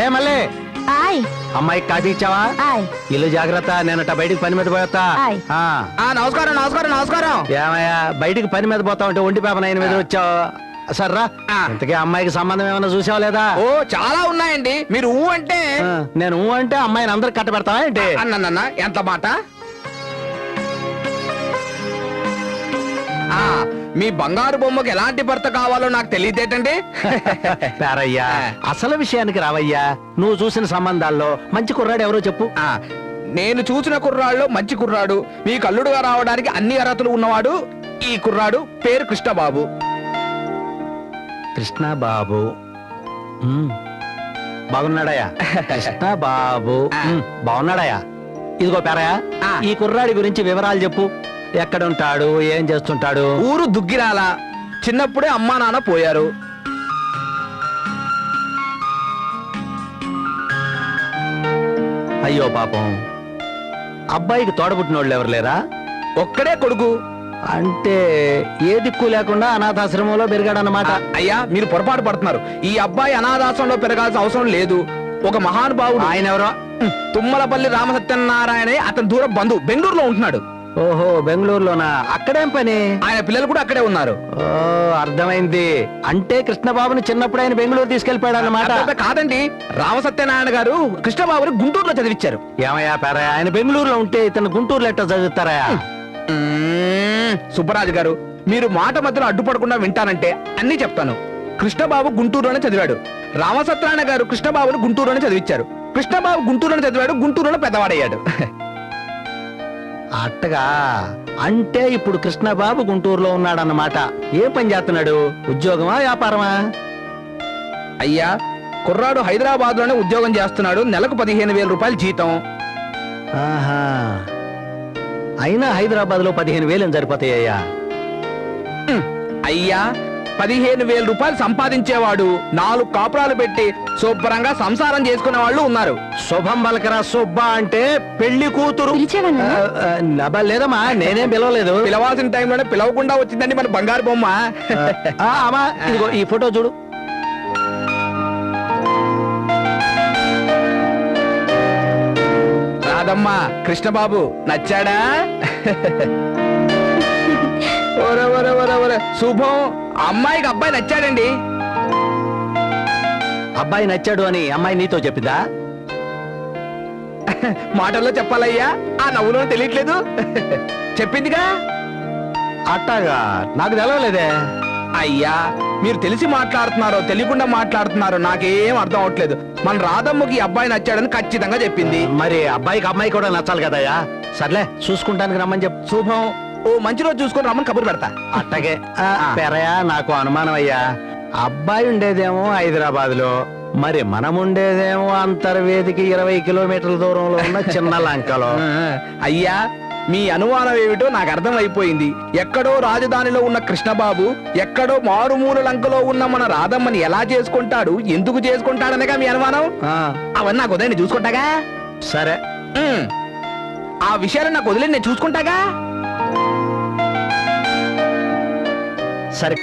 ఏ మళ్ళీ ఆయ్ అమ్మాయికి కాఫీ ఇచ్చావా? ఆయ్ ఇల్లు జాగ్రత్త, నేనట బయటికి పని మీద పోతా. ఆయ్. నమస్కారం నమస్కారం నమస్కారం. ఏమయ్యా బయటికి పని మీద పోతా ఉంటే ఒంటి పేప నైన్ మీద వచ్చావు. సర్రా, ఇంతకీ అమ్మాయికి సంబంధం ఏమన్నా చూసావా లేదా? ఓ చాలా ఉన్నాయండి. మీరు ఊ అంటే నేను ఊ అంటే అమ్మాయిని అందరికి కట్టబెడతావా ఏంటి? అన్న ఎంత మాట. మీ బంగారు బొమ్మకి ఎలాంటి భర్త కావాలో నాకు తెలియదేటండి. పేరయ్యా, అసలు విషయానికి రావయ్యా. నువ్వు చూసిన సంబంధాల్లో మంచి కుర్రాడు ఎవరో చెప్పు. నేను చూసిన కుర్రాళ్ళు మంచి కుర్రాడు, మీ కల్లుడుగా రావడానికి అన్ని అర్హతలు ఉన్నవాడు ఈ కుర్రాడు. పేరు కృష్ణబాబు. కృష్ణబాబు బాగున్నాడయా? కృష్ణబాబు బాగున్నాడయా? ఇదిగో పేరయ్యా, ఈ కుర్రాడి గురించి వివరాలు చెప్పు. ఎక్కడుంటాడు, ఏం చేస్తుంటాడు? ఊరు దుగ్గిరాల. చిన్నప్పుడే అమ్మా నాన్న పోయారు. అయ్యో పాపం. అబ్బాయికి తోడబుట్టినోళ్ళు ఎవరు లేరా? ఒక్కడే కొడుకు. అంటే ఏ దిక్కు లేకుండా అనాథాశ్రమంలో పెరిగాడన్నమాట. అయ్యా మీరు పొరపాటు పడుతున్నారు. ఈ అబ్బాయి అనాథాశ్రమంలో పెరగాల్సిన అవసరం లేదు. ఒక మహానుభావుడు, ఆయన ఎవరో తుమ్మలపల్లి రామసత్యనారాయణ, అతని దూరం బంధువు, బెంగళూరులో ఉంటున్నాడు. ఓహో, బెంగళూరులోనా? అక్కడేం పని? ఆయన పిల్లలు కూడా అక్కడే ఉన్నారు. ఓ అర్థమైంది. అంటే కృష్ణబాబుని చిన్నప్పుడు ఆయన బెంగళూరు తీసుకెళ్లిపోయాడు అన్నమాట. కాదండి, రామసత్యనారాయణ గారు కృష్ణబాబుని గుంటూరులో చదివించారు. ఏమయ్యా పేరయ్య, ఆయన బెంగళూరులో ఉంటే ఇతను గుంటూరులో ఎట్టా చదువుతారా? సుబ్బరాజు గారు, మీరు మాట మధ్యలో అడ్డుపడకుండా వింటానంటే అన్ని చెప్తాను. కృష్ణబాబు గుంటూరులోనే చదివాడు. రామసత్యనారాయణ గారు కృష్ణబాబుని గుంటూరులోనే చదివించారు. కృష్ణబాబు గుంటూరులోనే చదివాడు, గుంటూరులో పెద్దవాడయ్యాడు. అట్టగా అంటే ఇప్పుడు కృష్ణబాబు గుంటూరులో ఉన్నాడన్నమాట. ఏ పని చేస్తున్నాడు? ఉద్యోగమా, వ్యాపారమా? అయ్యా, కుర్రాడు హైదరాబాద్ లోనే ఉద్యోగం చేస్తున్నాడు. నెలకు 15,000 రూపాయలు జీతం. ఆహా, అయినా హైదరాబాద్ లో 15,000 సరిపోతాయ్యా? అయ్యా, 15,000 రూపాయలు సంపాదించేవాడు 4 కాపురాలు పెట్టి శుభ్రంగా సంసారం చేసుకునే వాళ్ళు ఉన్నారు. శుభం బలకరా సుబ్బ అంటే పెళ్లి కూతురు. లేదమ్మా, నేనేం పిలవలేదు. పిలవాల్సిన టైంలోనే పిలవకుండా వచ్చిందండి మన బంగారు బొమ్మ. అమ్మా, ఇదిగో ఈ ఫోటో చూడు. రాదమ్మా, కృష్ణబాబు నచ్చాడా? శుభం, అమ్మాయికి అబ్బాయి నచ్చాడండి. అబ్బాయి నచ్చాడు అని అమ్మాయి నీతో చెప్పిందా? మాటల్లో చెప్పాలయ్యా, ఆ నవ్వులో తెలియట్లేదు. చెప్పిందిగా. అట్టాగా? నాకు తెలవలేదే. అయ్యా, మీరు తెలిసి మాట్లాడుతున్నారో తెలియకుండా మాట్లాడుతున్నారో నాకేం అర్థం అవట్లేదు. మన రాధమ్మకి ఈ అబ్బాయి నచ్చాడని ఖచ్చితంగా చెప్పింది. మరి అబ్బాయికి అమ్మాయి కూడా నచ్చాలి కదయ్యా. సర్లే, చూసుకుంటానికి రమ్మని చెప్పు. శుభం, ఓ మంచి రోజు చూసుకొని రమ్మని కబురు పెడతా. అట్టగే. పెరయా, నాకు అనుమానం అయ్యా. అబ్బాయి ఉండేదేమో హైదరాబాద్ లో, మరి మనం ఉండేదేమో అంతర్వేదికి 20 కిలోమీటర్ల దూరంలో ఉన్న చిన్న లంకలో. అయ్యా, మీ అనుమానం ఏమిటో నాకు అర్థం అయిపోయింది. ఎక్కడో రాజధానిలో ఉన్న కృష్ణబాబు ఎక్కడో మారుమూల లంకలో ఉన్న మన రాధమ్మని ఎలా చేసుకుంటాడు, ఎందుకు చేసుకుంటాడనగా మీ అనుమానం. అవన్నీ నాకు వదిలేండి, చూసుకుంటాగా. సరే, ఆ విషయాలు నాకు వదిలేండి, నేను చూసుకుంటాగా. సరే.